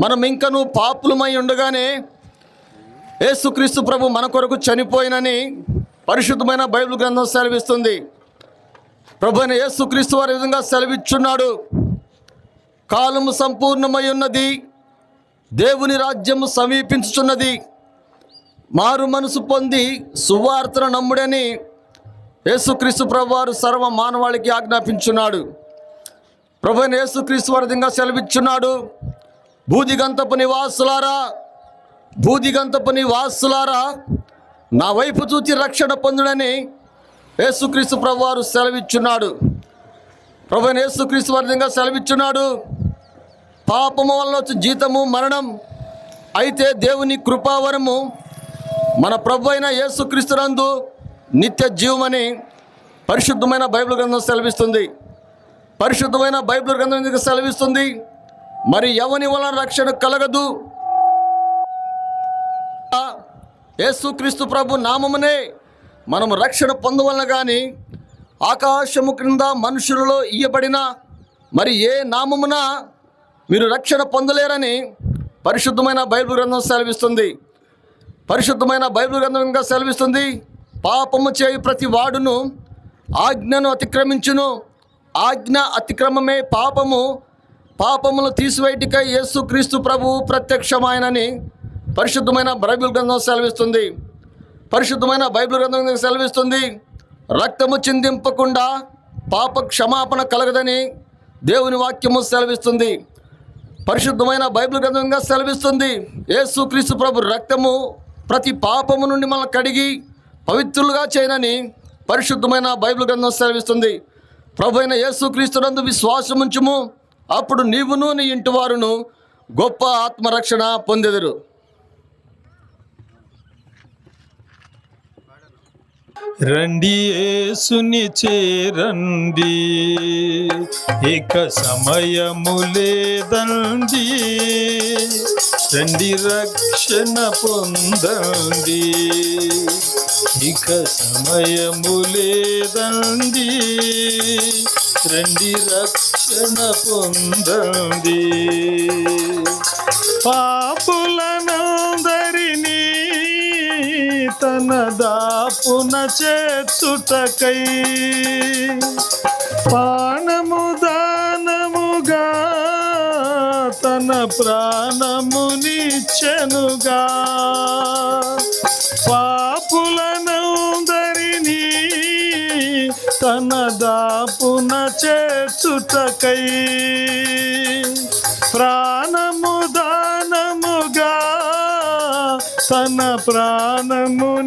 మనం ఇంకను పాపులమై ఉండగానే యేసుక్రీస్తు ప్రభు మన కొరకు చనిపోయినని పరిశుద్ధమైన బైబిల్ గ్రంథం సెలవిస్తుంది. ప్రభు అయిన యేసుక్రీస్తు వారి విధంగా సెలవిచ్చున్నాడు. కాలము సంపూర్ణమై ఉన్నది, దేవుని రాజ్యము సమీపించుచున్నది, మారు మనసు పొంది సువార్తను నమ్ముడని యేసుక్రీస్తు ప్రభు వారు సర్వ మానవాళికి ఆజ్ఞాపించున్నాడు. ప్రభు అయిన యేసుక్రీస్తు వారి విధంగా సెలవిచ్చున్నాడు. భూదిగంతపు నివాసులారా, భూదిగంతపు నివాసులారా, నా వైపు చూచి రక్షణ పొందుడని యేసుక్రీస్తు ప్రభు వారు సెలవిచ్చున్నాడు. ప్రభు అయిన యేసుక్రీస్తు వారి విధంగా సెలవిచ్చున్నాడు. పాపము వల్ల వచ్చే జీతము మరణం, అయితే దేవుని కృపావరము మన ప్రభు అయిన యేసుక్రీస్తునందు నిత్య జీవమని పరిశుద్ధమైన బైబిల్ గ్రంథం సెలవిస్తుంది. పరిశుద్ధమైన బైబిల్ గ్రంథం ఎందుకు సెలవిస్తుంది? మరి ఎవని వలన రక్షణ కలగదు? యేసుక్రీస్తు ప్రభు నామమునే మనము రక్షణ పొందవలన కానీ ఆకాశము క్రింద మనుషులలో ఇయ్యబడిన మరి ఏ నామమున మీరు రక్షణ పొందలేరని పరిశుద్ధమైన బైబిల్ గ్రంథం సెలవిస్తుంది. పరిశుద్ధమైన బైబిల్ గ్రంథం ఇంకా సెలవిస్తుంది. పాపము చేయి ప్రతి వాడును ఆజ్ఞను అతిక్రమించును, ఆజ్ఞ అతిక్రమమే పాపము, పాపములు తీసివేయటికై యేసుక్రీస్తు ప్రభువు ప్రత్యక్షమాయనని పరిశుద్ధమైన బైబిల్ గ్రంథం సెలవిస్తుంది. పరిశుద్ధమైన బైబిల్ గ్రంథం సెలవిస్తుంది. రక్తము చిందింపకుండా పాప క్షమాపణ కలగదని దేవుని వాక్యము సెలవిస్తుంది. పరిశుద్ధమైన బైబిల్ గ్రంథంగా సెలవిస్తుంది. యేసుక్రీస్తు ప్రభు రక్తము ప్రతి పాపము నుండి మనల్ని కడిగి పవిత్రులుగా చేయనని పరిశుద్ధమైన బైబిల్ గ్రంథం సెలవిస్తుంది. ప్రభు అయిన యేసుక్రీస్తునందు విశ్వాసముంచుము, అప్పుడు నీవును నీ ఇంటి వారును గొప్ప ఆత్మరక్షణ పొందెదరు. రండి యేసుని చేరండి, ఇక సమయము లేదండి. రండి రక్షణ పొందండి, ఇక సమయము లేదండి. రండి రక్షణ పొందండి. పాపులనందరినీ తన దాపున చేర్చుటకై ప్రాణము దానముగా తన ప్రాణమునిచ్చెనుగా. పాపులనందరినీ తన దాపున చేర్చుటకై ప్రాణము దానముగా తన ప్రాణమునిచ్చెనుగా.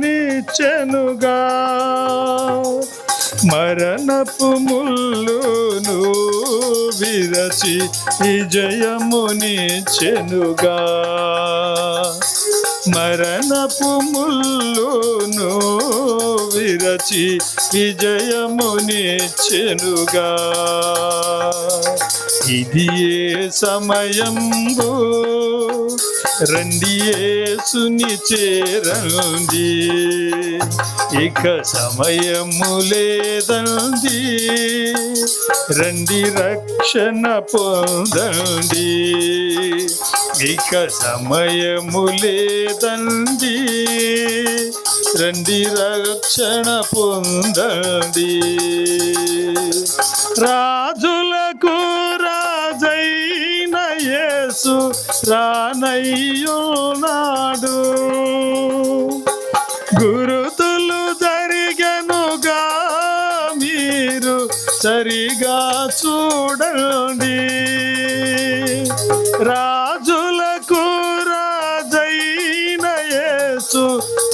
మరణపు ముల్లును విరచి విజయమునిచ్చెనుగా. మరణపు ముల్లును విరచి విజయమునిచ్చెనుగా. ఇది ఏ సమయంబు, రండి యేసుని చేరండి, ఇక సమయము లేదండి. రండి రక్షణ పొందండి, ఇక సమయము లేదండి. రండి రక్షణ పొందండి. రాజులకు రాజైన యేసు రానయ్యున్నాడు. గురుతులు జరిగనుగా మీరు సరిగా చూడండి. రాజులకు రాజైన యేసు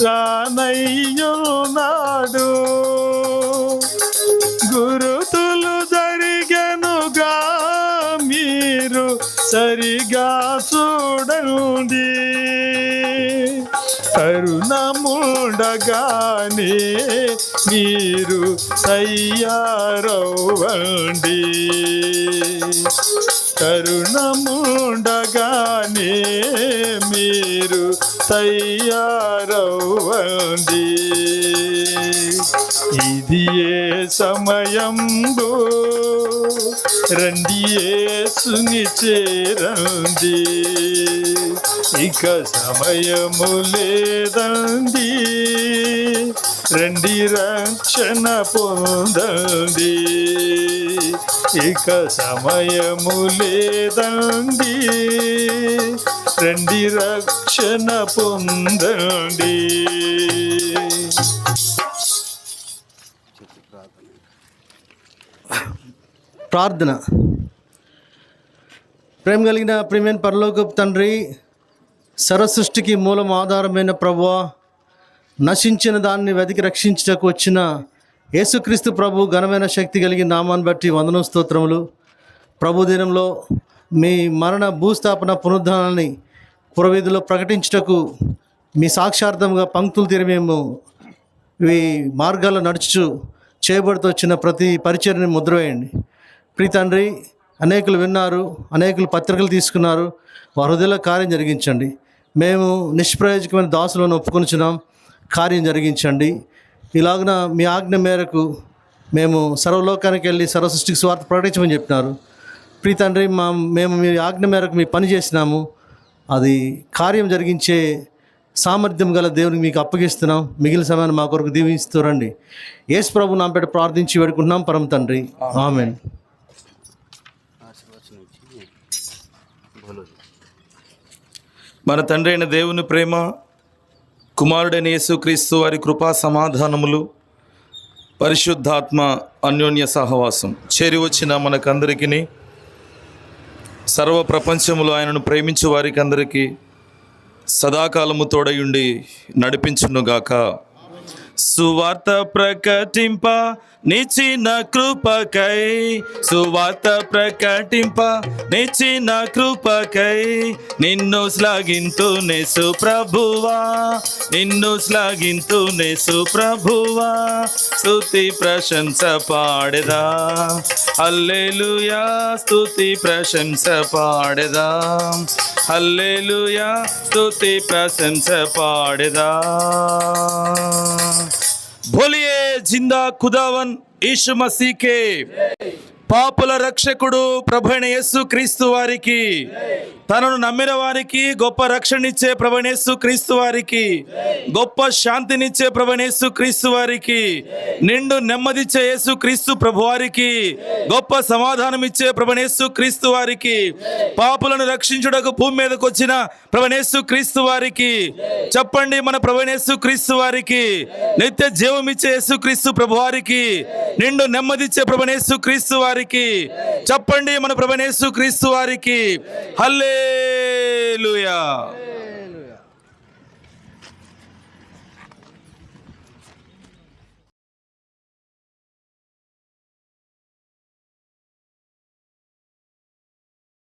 రానయ్యున్నాడు. గురుతులు జరిగనుగా మీరు సరిగా చూడండి. కరుణముండగానే మీరు తయారవ్వండి. కరుణముండగానే మీరు తయారవ్వండి. ఇది ఏ సమయంబు, రండి యేసుని చేరండి, ఇక సమయము లేదండి. రండి రక్షణ పొందండి, ఇక సమయము లేదండి. రండి రక్షణ పొందండి. ప్రార్థన. ప్రేమ కలిగిన ప్రేమైన పరలోకపు తండ్రి, సర్వసృష్టికి మూలం ఆధారమైన ప్రభువా, నశించిన దాన్ని వెతికి రక్షించటకు వచ్చిన యేసుక్రీస్తు ప్రభు ఘనమైన శక్తి కలిగిన నామాన్ని బట్టి వందనం స్తోత్రములు. ప్రభు దినంలో మీ మరణ భూస్థాపన పునరుద్ధానాన్ని పురవీధిలో ప్రకటించుటకు మీ సాక్షార్థంగా పంక్తులు తీరి మేము ఈ మార్గాల్లో నడుచు చేయబడుతూ వచ్చిన ప్రతి పరిచర్ని ముద్రవేయండి. ప్రియ తండ్రి, అనేకులు విన్నారు, అనేకులు పత్రికలు తీసుకున్నారు, వారి హృదయంలో కార్యం జరిగించండి. మేము నిష్ప్రయోజకమైన దాసులను ఒప్పుకొనిచున్నాం, కార్యం జరిగించండి. ఇలాగున మీ ఆజ్ఞ మేరకు మేము సర్వలోకానికి వెళ్ళి సర్వసృష్టికి స్వార్థ ప్రకటించమని చెప్పినారు. ప్రియ తండ్రి, మేము మీ ఆజ్ఞ మేరకు మీ పని చేసినాము. అది కార్యం జరిగించే సామర్థ్యం గల దేవునికి మీకు అప్పగిస్తున్నాం. మిగిలిన సమయాన్ని మా కొరకు దీవిస్తూ రండి. యేసు ప్రభు నామపేట ప్రార్థించి వేడుకుంటున్నాం పరమ తండ్రి, ఆమేన్. మన తండ్రి అయిన దేవుని ప్రేమ, కుమారుడైన యేసుక్రీస్తు వారి కృపా సమాధానములు, పరిశుద్ధాత్మ అన్యోన్య సహవాసం చేరి వచ్చిన మనకందరికీ, సర్వ ప్రపంచములో ఆయనను ప్రేమించు వారికి అందరికీ సదాకాలము తోడయుండి నడిపించునుగాక. సువార్త ప్రకటింప నిచ్చిన కృపకై, సువార్త ప్రకటింప నిచ్చిన కృపకై, నిన్ను శ్లాఘింతునేసు ప్రభువా, నిన్ను శ్లాఘింతునేసు ప్రభువా, స్తుతి ప్రశంస పాడెదా, హల్లెలూయా, స్తుతి ప్రశంస పాడెదా, హల్లెలూయా, స్తుతి ప్రశంస పాడెదా. बोलिए जिंदा खुदावन यीशु मसीह के. పాపుల రక్షకుడు ప్రభువైన యేసు క్రీస్తు వారికి, తనను నమ్మిన వారికి గొప్ప రక్షణనిచ్చే ప్రభువైన యేసు క్రీస్తు వారికి, గొప్ప శాంతినిచ్చే ప్రభువైన యేసు క్రీస్తు వారికి, నిండు నెమ్మదిచ్చే యేసు క్రీస్తు ప్రభు వారికి, గొప్ప సమాధానం ఇచ్చే ప్రభువైన యేసు క్రీస్తు వారికి, పాపులను రక్షించుటకు భూమి మీదకు వచ్చిన ప్రభువైన యేసు క్రీస్తు వారికి, చెప్పండి మన ప్రభువైన యేసు క్రీస్తు వారికి, నిత్య జీవం ఇచ్చే యేసు క్రీస్తు ప్రభు వారికి, నిండు నెమ్మదిచ్చే ప్రభువైన యేసు క్రీస్తు వారికి, చెప్పండి మన ప్రభువైన యేసు క్రీస్తు వారికి హల్లెలూయా.